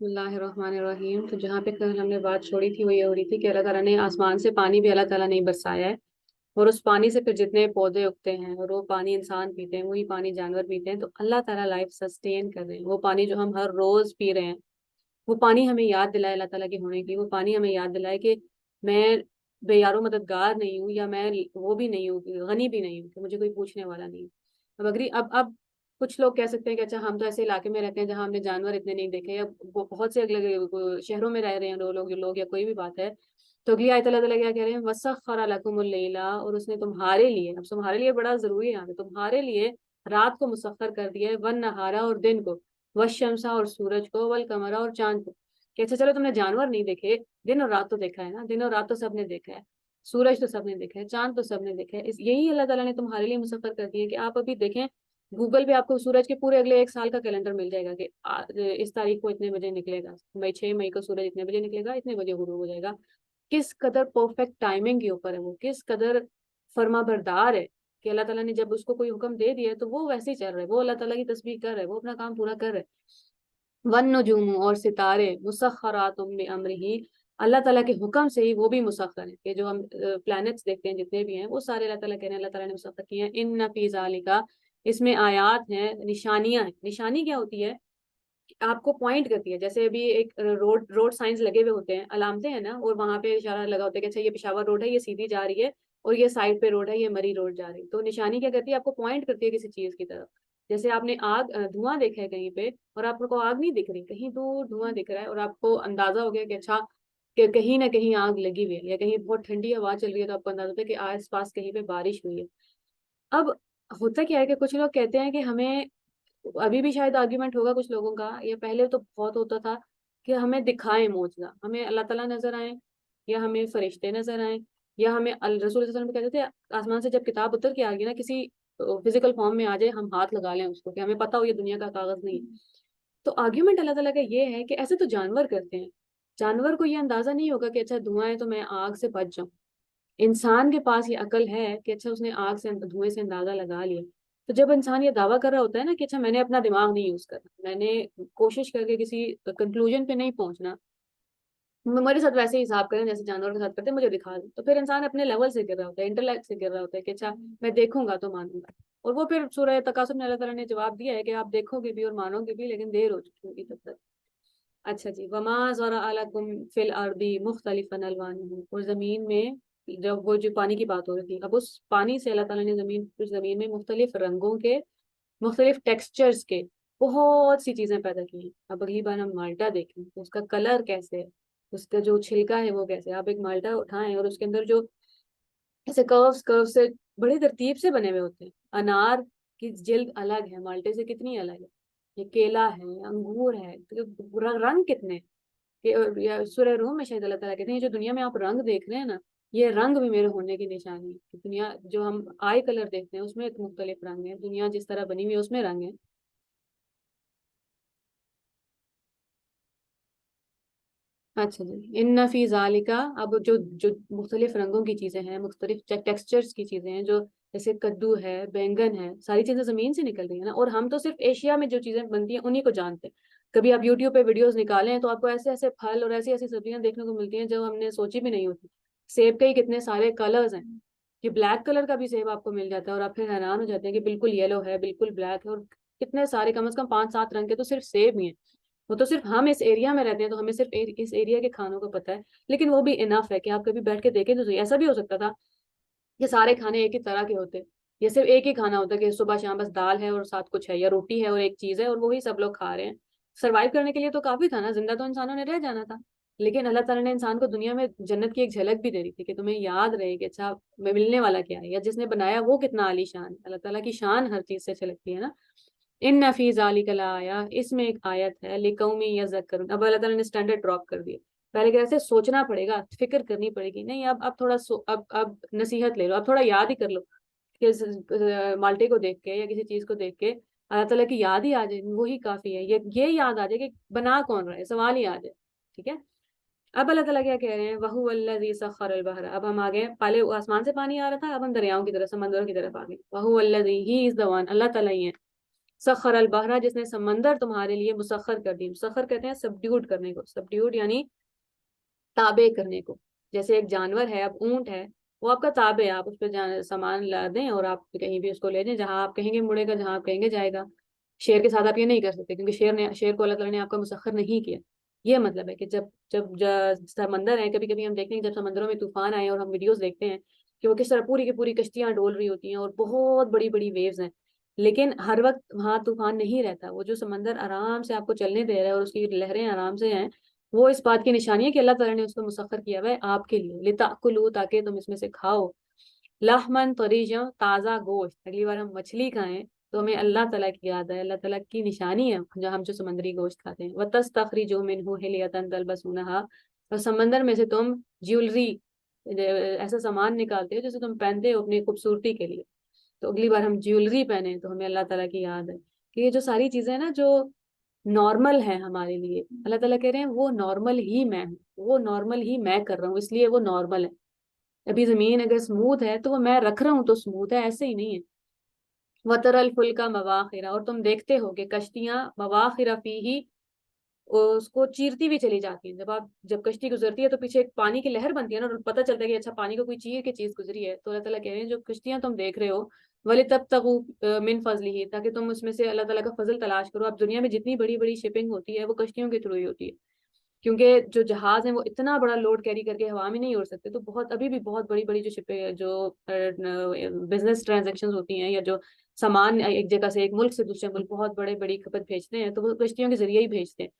بسم اللہ الرحمن الرحیم۔ تو جہاں پہ کل ہم نے بات چھوڑی تھی وہ یہ ہو رہی تھی کہ اللہ تعالیٰ نے آسمان سے پانی بھی اللہ تعالیٰ نے برسایا ہے، اور اس پانی سے پھر جتنے پودے اگتے ہیں اور وہ پانی انسان پیتے ہیں وہی پانی جانور پیتے ہیں، تو اللہ تعالیٰ لائف سسٹین کر رہے ہیں۔ وہ پانی جو ہم ہر روز پی رہے ہیں، وہ پانی ہمیں یاد دلائے اللہ تعالیٰ کے ہونے کی، وہ پانی ہمیں یاد دلائے کہ میں بے یارو مددگار نہیں ہوں، یا میں وہ بھی نہیں ہوں، غنی بھی نہیں ہوں کہ مجھے کوئی پوچھنے والا نہیں ہے۔ اب کچھ لوگ کہہ سکتے ہیں کہ اچھا ہم تو ایسے علاقے میں رہتے ہیں جہاں ہم نے جانور اتنے نہیں دیکھے، یا بہت سے اگلے شہروں میں رہ رہے ہیں لوگ یا کوئی بھی بات ہے، تو اگلی آیت اللہ تعالیٰ کیا کہہ رہے ہیں، وَسَخَّرَ لَكُمُ اللَّيْلَ، اور اس نے تمہارے لیے، اب تمہارے لیے بڑا ضروری ہے یہاں پہ، تمہارے لیے رات کو مسخر کر دیا ہے، وَالنَّهَارَ، اور دن کو، وَالشَّمْسَ، اور سورج کو، وَالْقَمَرَ، اور چاند کو، کہ اچھا چلو تم نے جانور نہیں دیکھے، دن اور رات تو دیکھا ہے نا، دن اور رات تو سب نے دیکھا ہے، سورج تو سب نے دیکھا ہے، چاند تو سب نے دیکھا ہے، یہی اللہ تعالیٰ نے تمہارے لیے مسخر کر دیا ہے کہ آپ ابھی دیکھیں، گوگل پہ آپ کو سورج کے پورے اگلے ایک سال کا کیلنڈر مل جائے گا کہ اس تاریخ کو اتنے بجے نکلے گا، 6 مئی کو سورج اتنے بجے نکلے گا، اتنے بجے غروب ہو جائے گا۔ کس قدر پرفیکٹ ٹائمنگ کے اوپر ہے، وہ کس قدر فرما بردار ہے کہ اللہ تعالیٰ نے جب اس کو کوئی حکم دے دیا ہے تو وہ ویسے ہی چل رہا ہے، وہ اللہ تعالیٰ کی تسبیح کر رہا ہے، وہ اپنا کام پورا کر رہا ہے۔ والنجوم، اور ستارے، مسخرات بامرہ، اللہ تعالیٰ کے حکم سے ہی وہ بھی مسخر ہیں، کہ جو ہم پلانٹس دیکھتے ہیں جتنے بھی ہیں وہ سارے اللہ تعالیٰ کہہ رہے ہیں اللہ تعالیٰ نے مسخر کیے ہیں۔ ان فی ذالک، اس میں آیات ہیں، نشانیاں ہیں۔ نشانی کیا ہوتی ہے؟ آپ کو پوائنٹ کرتی ہے، جیسے ابھی ایک روڈ سائنس لگے ہوئے ہوتے ہیں، علامتیں ہیں نا، اور وہاں پہ اشارہ لگا ہوتا ہے کہ اچھا یہ پشاور روڈ ہے، یہ سیدھی جا رہی ہے، اور یہ سائڈ پہ روڈ ہے، یہ مری روڈ جا رہی ہے۔ تو نشانی کیا کرتی ہے؟ آپ کو پوائنٹ کرتی ہے کسی چیز کی طرف۔ جیسے آپ نے دھواں دیکھا ہے کہیں پہ، اور آپ کو آگ نہیں دکھ رہی، کہیں دور دھواں دکھ رہا ہے، اور آپ کو اندازہ ہو گیا کہ اچھا کہ کہیں نہ کہیں آگ لگی ہوئی ہے، یا کہیں بہت ٹھنڈی ہوا چل رہی ہے، تو آپ کو اندازہ ہوتا ہے کہ آس پاس کہیں پہ بارش ہوئی ہے۔ اب ہوتا کیا ہے کہ کچھ لوگ کہتے ہیں کہ ہمیں، ابھی بھی شاید آرگیومنٹ ہوگا کچھ لوگوں کا، یا پہلے تو بہت ہوتا تھا، کہ ہمیں دکھائیں معجزہ، ہمیں اللہ تعالیٰ نظر آئیں، یا ہمیں فرشتے نظر آئیں، یا ہمیں رسول صلی اللہ علیہ وسلم کہتے تھے آسمان سے جب کتاب اتر کے آ گئی نا، کسی فزیکل فارم میں آ جائے، ہم ہاتھ لگا لیں اس کو، کہ ہمیں پتہ ہو یہ دنیا کا کاغذ نہیں ہے۔ تو آرگیومنٹ اللہ تعالیٰ کا یہ ہے کہ ایسے تو جانور کرتے ہیں، جانور کو یہ اندازہ نہیں ہوگا کہ اچھا دھواں ہے تو میں آگ سے بچ جاؤں۔ انسان کے پاس یہ عقل ہے کہ اچھا اس نے آگ سے، دھوئیں سے اندازہ لگا لیا۔ تو جب انسان یہ دعویٰ کر رہا ہوتا ہے نا کہ اچھا میں نے اپنا دماغ نہیں یوز کرنا، میں نے کوشش کر کے کسی کنکلوژن پہ نہیں پہنچنا، میرے ساتھ ویسے ہی حساب کریں جیسے جانور کے ساتھ کرتے ہیں، مجھے دکھا دیں، تو پھر انسان اپنے لیول سے گر رہا ہوتا ہے، انٹلیکٹ سے گر رہا ہوتا ہے کہ اچھا میں دیکھوں گا تو مانوں گا۔ اور وہ پھر سورہ تکاثر میں اللہ تعالیٰ نے جواب دیا ہے کہ آپ دیکھو گے بھی اور مانو گے بھی، لیکن دیر ہو چکی ہوگی تب تک۔ اچھا جی، وما ذرأ لکم فی الارض مختلفا الوانہ، اور زمین میں، جب وہ جو پانی کی بات ہو رہی تھی، اب اس پانی سے اللہ تعالیٰ نے زمین میں مختلف رنگوں کے، مختلف ٹیکسچرز کے بہت سی چیزیں پیدا کی ہیں۔ اب اگلی بار ہم مالٹا دیکھیں تو اس کا کلر کیسے ہے، اس کا جو چھلکا ہے وہ کیسے ہے۔ آپ ایک مالٹا اٹھائیں اور اس کے اندر جو ایسے کروز سے بڑی ترتیب سے بنے ہوئے ہوتے ہیں، انار کی جلد الگ ہے، مالٹے سے کتنی الگ ہے، یہ کیلا ہے، انگور ہے، تو رنگ کتنے، کہ یا سورہ روم میں شاید اللہ تعالیٰ کہتے ہیں جو دنیا میں آپ رنگ دیکھ رہے ہیں نا، یہ رنگ بھی میرے ہونے کی نشانی ہے، کہ دنیا جو ہم آئی کلر دیکھتے ہیں اس میں مختلف رنگ ہیں، دنیا جس طرح بنی ہوئی ہے اس میں رنگ ہے۔ اچھا جی، ان فی ذالکا، اب جو مختلف رنگوں کی چیزیں ہیں، مختلف ٹیکسچرز کی چیزیں ہیں، جو جیسے کدو ہے، بینگن ہے، ساری چیزیں زمین سے نکل رہی ہیں نا، اور ہم تو صرف ایشیا میں جو چیزیں بنتی ہیں انہی کو جانتے ہیں۔ کبھی آپ یوٹیوب پہ ویڈیوز نکالیں تو آپ کو ایسے ایسے پھل اور ایسی ایسی سبزیاں دیکھنے کو ملتی ہیں جو ہم نے سوچی بھی نہیں ہوتی۔ سیب کے ہی کتنے سارے کلرز ہیں، کہ بلیک کلر کا بھی سیب آپ کو مل جاتا ہے، اور آپ پھر حیران ہو جاتے ہیں کہ بالکل یلو ہے، بالکل بلیک ہے، اور کتنے سارے، کم از کم 5 7 رنگ کے تو صرف سیب ہی ہیں۔ وہ تو صرف ہم اس ایریا میں رہتے ہیں تو ہمیں صرف اس ایریا کے کھانوں کا پتہ ہے، لیکن وہ بھی انف ہے کہ آپ کبھی بیٹھ کے دیکھیں تو صحیح۔ ایسا بھی ہو سکتا تھا کہ سارے کھانے ایک ہی طرح کے ہوتے، یا صرف ایک ہی کھانا ہوتا کہ صبح شام بس دال ہے اور ساتھ کچھ ہے، یا روٹی ہے اور ایک چیز ہے، اور وہی سب لوگ کھا رہے ہیں۔ سروائیو کرنے کے لیے تو کافی تھا نا، زندہ تو انسانوں نے رہ جانا تھا، لیکن اللہ تعالیٰ نے انسان کو دنیا میں جنت کی ایک جھلک بھی دے رہی تھی کہ تمہیں یاد رہے کہ اچھا ملنے والا کیا ہے، یا جس نے بنایا وہ کتنا عالی شان ہے۔ اللہ تعالیٰ کی شان ہر چیز سے چھلکتی ہے نا۔ ان فی ذالک لآیہ، اس میں ایک آیت ہے، لقوم یذکرون۔ اب اللہ تعالیٰ نے اسٹینڈرڈ ڈراپ کر دیا، پہلے کہ ایسے سوچنا پڑے گا، فکر کرنی پڑے گی، نہیں اب تھوڑا اب نصیحت لے لو، اب تھوڑا یاد ہی کر لو، کہ مالٹے کو دیکھ کے یا کسی چیز کو دیکھ کے اللہ تعالیٰ کی یاد ہی آ جائے، وہی کافی ہے، یہ یاد آ جائے کہ بنا کون رہا ہے، سوال ہی آ جائے، ٹھیک ہے۔ اب اللہ تعالیٰ کیا کہہ رہے ہیں، وَهُوَ الَّذِي سَخَّرَ الْبَحْرَ، اب ہم آگے، پہلے آسمان سے پانی آ رہا تھا، اب ہم دریاؤں کی طرف، سمندروں کی طرف آ گئے۔ وَهُوَ الَّذِي، ہی از the one، اللہ تعالیٰ ہی ہے، سخر البحر، جس نے سمندر تمہارے لیے مسخر کر دی. مسخر کہتے ہیں سبڈیوٹ کرنے کو، سبڈیوٹ یعنی تابع کرنے کو. جیسے ایک جانور ہے، اب اونٹ ہے، وہ آپ کا تابع ہے، آپ اس پہ سامان لا دیں اور آپ کہیں بھی اس کو لے جائیں، جہاں آپ کہیں گے مڑے گا، جہاں آپ کہیں گے جائے گا. شیر کے ساتھ آپ یہ نہیں کر سکتے، کیونکہ شیر کو اللہ تعالیٰ نے آپ کا مسخر نہیں کیا. یہ مطلب ہے کہ جب سمندر ہے، کبھی کبھی ہم دیکھتے ہیں جب سمندروں میں طوفان آئے اور ہم ویڈیوز دیکھتے ہیں کہ وہ کس طرح پوری کی پوری کشتیاں ڈول رہی ہوتی ہیں اور بہت بڑی بڑی ویوز ہیں، لیکن ہر وقت وہاں طوفان نہیں رہتا. وہ جو سمندر آرام سے آپ کو چلنے دے رہا ہے اور اس کی لہریں آرام سے ہیں، وہ اس بات کی نشانی ہے کہ اللہ تعالیٰ نے اس کو مسخر کیا ہوا ہے آپ کے لیے، لتاکلوا، تاکہ تم اس میں سے کھاؤ، لحمن طریجا، تازہ گوشت. اگلی بار ہم مچھلی کھائیں تو ہمیں اللہ تعالیٰ کی یاد ہے، اللہ تعالیٰ کی نشانی ہے جو ہم جو سمندری گوشت کھاتے ہیں. وَتَسْتَخْرِجُوا مِنْهُ حِلْيَةً تَلْبَسُونَهَا، اور سمندر میں سے تم جیولری، ایسا سامان نکالتے ہو جسے تم پہنتے ہو اپنی خوبصورتی کے لیے. تو اگلی بار ہم جیولری پہنے تو ہمیں اللہ تعالیٰ کی یاد ہے کہ یہ جو ساری چیزیں ہیں نا جو نارمل ہے ہمارے لیے، اللہ تعالیٰ کہہ رہے ہیں وہ نارمل ہی میں ہوں، وہ نارمل ہی میں کر رہا ہوں، اس لیے وہ نارمل ہے. ابھی زمین اگر اسموتھ ہے تو وہ میں رکھ رہا ہوں تو اسموتھ ہے، ایسے ہی نہیں ہے. وَتَرَى الْفُلْكَ مَوَاخِرَ، اور تم دیکھتے ہو کہ کشتیاں مواخر فیہ، اس کو چیرتی ہوئی چلی جاتی ہیں. جب کشتی گزرتی ہے تو پیچھے ایک پانی کی لہر بنتی ہے نا، اور پتہ چلتا ہے کہ اچھا پانی کو کوئی چیر کے چیز گزری ہے. تو اللہ تعالیٰ کہہ رہے ہیں جو کشتیاں تم دیکھ رہے ہو، وَلِتَبْتَغُوا مِنْ فَضْلِهِ، تاکہ تم اس میں سے اللہ تعالیٰ کا فضل تلاش کرو. اب دنیا میں جتنی بڑی بڑی شپنگ ہوتی ہے وہ کشتیوں کے تھرو ہی ہوتی ہے، کیونکہ جو جہاز ہیں وہ اتنا بڑا لوڈ کیری کر کے ہوا میں نہیں اڑ سکتے. تو ابھی بھی بہت بڑی بڑی جو شپیں، جو بزنس ٹرانزیکشن ہوتی ہیں، یا جو سامان ایک جگہ سے ایک ملک سے دوسرے ملک بہت بڑے بڑی کھپت بھیجتے ہیں، تو وہ کشتیوں کے ذریعے ہی بھیجتے ہیں.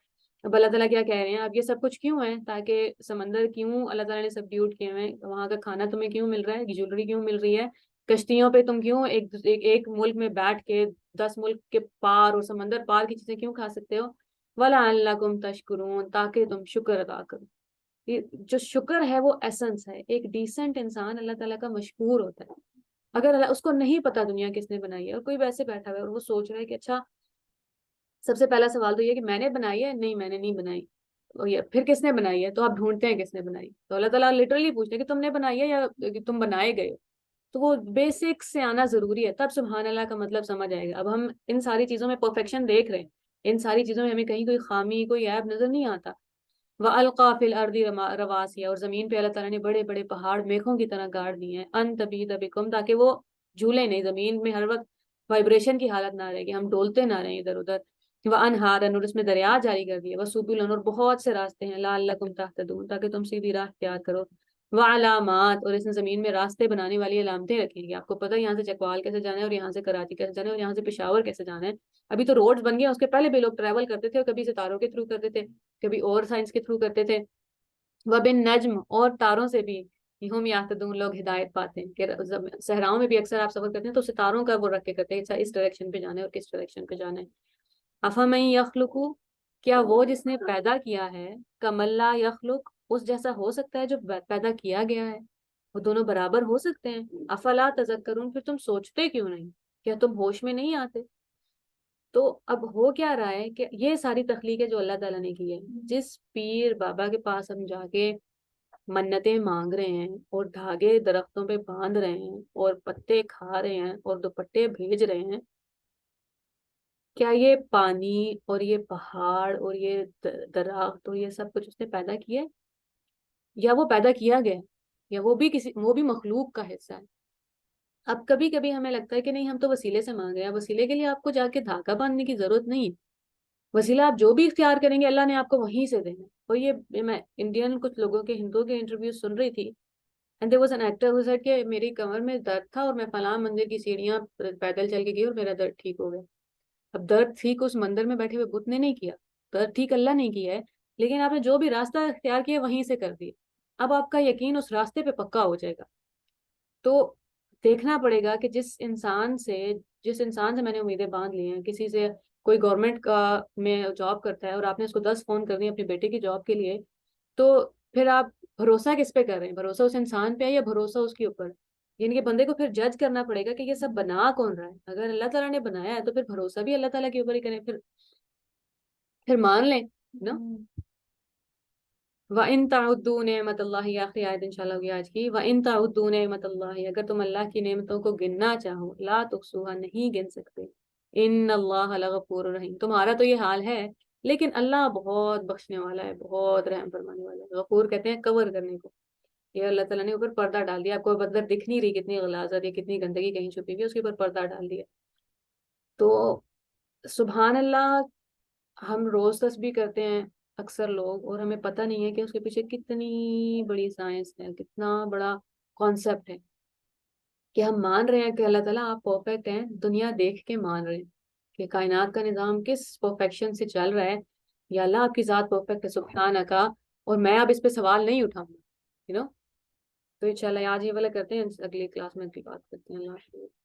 اب اللہ تعالیٰ کیا کہہ رہے ہیں، اب یہ سب کچھ کیوں ہے؟ تاکہ سمندر کیوں اللہ تعالیٰ نے سبڈیوٹ کیے ہوئے ہیں، وہاں کا کھانا تمہیں کیوں مل رہا ہے، جیولری کیوں مل رہی ہے، کشتیوں پہ تم کیوں ایک ملک میں بیٹھ کے 10 ملک کے پار اور سمندر پار کی چیزیں کیوں کھا سکتے ہو. وَلَعَلَّكُمْ تَشْكُرُونَ، تاکہ تم شکر ادا کرو. یہ جو شکر ہے وہ ایسنس ہے. ایک ڈیسنٹ انسان اللہ تعالیٰ کا مشکور ہوتا ہے. اگر اس کو نہیں پتا دنیا کس نے بنائی ہے، اور کوئی ویسے بیٹھا ہوا ہے اور وہ سوچ رہا ہے کہ اچھا، سب سے پہلا سوال تو یہ کہ میں نے بنائی ہے؟ نہیں، میں نے نہیں بنائی. اور پھر کس نے بنائی ہے؟ تو آپ ڈھونڈتے ہیں کس نے بنائی. تو اللہ تعالیٰ لٹرلی پوچھتے ہیں کہ تم نے بنائی ہے یا کہ تم بنائے گئے ہو. تو وہ بیسک سے آنا ضروری ہے، تب سبحان اللہ کا مطلب سمجھ آئے گا. اب ہم ان ساری چیزوں میں پرفیکشن دیکھ رہے ہیں، ان ساری چیزوں میں ہمیں کہیں کوئی خامی، کوئی عیب نظر نہیں آتا. وَأَلْقَى فِي الْأَرْضِ رَوَاسِيَ، اور زمین پہ اللہ تعالیٰ نے بڑے بڑے پہاڑ میخوں کی طرح گاڑ دیے ہیں. أَن تَمِيدَ بِكُمْ، تاکہ وہ جھولے نہیں، زمین میں ہر وقت وائبریشن کی حالت نہ رہے کہ ہم ڈولتے نہ رہیں ادھر ادھر. وَأَنْهَارًا، اور اس میں دریا جاری کر دیے. وَسُبُلًا، اور بہت سے راستے ہیں. لَعَلَّكُمْ تَهْتَدُونَ، تاکہ تم سیدھی راہ اختیار کرو. وَعَلَامَاتٍ، اور اس نے زمین میں راستے بنانے والی علامتیں رکھی ہیں. آپ کو پتہ ہے یہاں سے چکوال کیسے جانا ہے، اور یہاں سے کراچی کیسے جانا ہے، اور یہاں سے پشاور کیسے جانا ہے. ابھی تو روڈز بن گئے، اس کے پہلے بھی لوگ ٹریول کرتے تھے، اور کبھی ستاروں کے تھرو کرتے تھے، کبھی اور سائنس کے تھرو کرتے تھے. وَبِالنَّجْمِ، اور تاروں سے بھی ہم یہتدون، لوگ ہدایت پاتے ہیں. کہ صحراؤں میں بھی اکثر آپ سفر کرتے ہیں تو ستاروں کا وہ رکھ کے کرتے ہیں اس ڈائریکشن پہ جانا ہے اور کس ڈائریکشن پہ جانا ہے. افمن یخلق، کیا وہ جس نے پیدا کیا ہے، کمن لا یخلق، اس جیسا ہو سکتا ہے جو پیدا کیا گیا ہے. وہ دونوں برابر ہو سکتے ہیں. افلا تذکرون، پھر تم سوچتے کیوں نہیں، کیا تم ہوش میں نہیں آتے. تو اب ہو کیا رہا ہے کہ یہ ساری تخلیقیں جو اللہ تعالیٰ نے کی ہے، جس پیر بابا کے پاس ہم جا کے منتیں مانگ رہے ہیں اور دھاگے درختوں پہ باندھ رہے ہیں اور پتے کھا رہے ہیں اور دوپٹے بھیج رہے ہیں، کیا یہ پانی اور یہ پہاڑ اور یہ درخت اور یہ سب کچھ اس نے پیدا کیا ہے، یا وہ پیدا کیا گیا ہے، یا وہ بھی مخلوق کا حصہ ہے. اب کبھی کبھی ہمیں لگتا ہے کہ نہیں، ہم تو وسیلے سے مانگ رہے ہیں. وسیلے کے لیے آپ کو جا کے دھاگا باندھنے کی ضرورت نہیں ہے. وسیلہ آپ جو بھی اختیار کریں گے اللہ نے آپ کو وہیں سے دینا. اور یہ میں انڈین کچھ لوگوں کے، ہندوؤں کے انٹرویو سن رہی تھی، and there was an actor who said کہ میری کمر میں درد تھا اور میں فلاں مندر کی سیڑھیاں پیدل چل کے گئی اور میرا درد ٹھیک ہو گیا. اب درد ٹھیک اس مندر میں بیٹھے ہوئے بت نے نہیں کیا، درد ٹھیک اللہ نے کیا ہے، لیکن آپ نے جو بھی راستہ اختیار کیا وہیں سے کر دیا. اب آپ کا یقین اس راستے پہ پکا ہو جائے گا. تو دیکھنا پڑے گا کہ جس انسان سے میں نے امیدیں باندھ لی ہیں، کسی سے کوئی گورنمنٹ کا میں جاب کرتا ہے اور آپ نے اس کو 10 فون کر دیے اپنے بیٹے کی جاب کے لیے، تو پھر آپ بھروسہ کس پہ کر رہے ہیں؟ بھروسہ اس انسان پہ ہے یا بھروسہ اس کے اوپر؟ یعنی کہ بندے کو پھر جج کرنا پڑے گا کہ یہ سب بنا کون رہا ہے. اگر اللہ تعالیٰ نے بنایا ہے تو پھر بھروسہ بھی اللہ تعالیٰ کے اوپر ہی کریں، پھر مان لیں نا. وَإِن تَعُدُّوا نِعْمَتَ اللَّهِ، آخری آیت انشاءاللہ ہوگی آج کی. وَإِن تَعُدُّوا نِعْمَتَ اللَّهِ، اگر تم اللہ کی نعمتوں کو گننا چاہو، لا تحصوها، نہیں گن سکتے. ان اللہ لغفور رحیم، تمہارا تو یہ حال ہے لیکن اللہ بہت بخشنے والا ہے، بہت رحم فرمانے والا ہے۔ غفور کہتے ہیں کور کرنے کو، یہ اللہ تعالیٰ نے اوپر پردہ ڈال دیا، آپ کو بدر دکھ نہیں رہی کتنی غلاظت یا کتنی گندگی کہیں چھپی ہوئی ہے، اس کے اوپر پردہ ڈال دیا۔ تو سبحان اللہ، ہم روز تسبیح کرتے ہیں اکثر لوگ، اور ہمیں پتہ نہیں ہے کہ اس کے پیچھے کتنی بڑی سائنس ہے، کتنا بڑا کانسیپٹ ہے، کہ ہم مان رہے ہیں کہ اللہ تعالیٰ آپ پرفیکٹ ہیں، دنیا دیکھ کے مان رہے ہیں کہ کائنات کا نظام کس پرفیکشن سے چل رہا ہے، یا اللہ آپ کی ذات پرفیکٹ ہے سبحانہ کا، اور میں اب اس پہ سوال نہیں اٹھاؤں گا، یو نو۔ تو انشاءاللہ آج یہ والا کرتے ہیں، اگلی کلاس میں کی بات کرتے ہیں۔ اللہ حافظ۔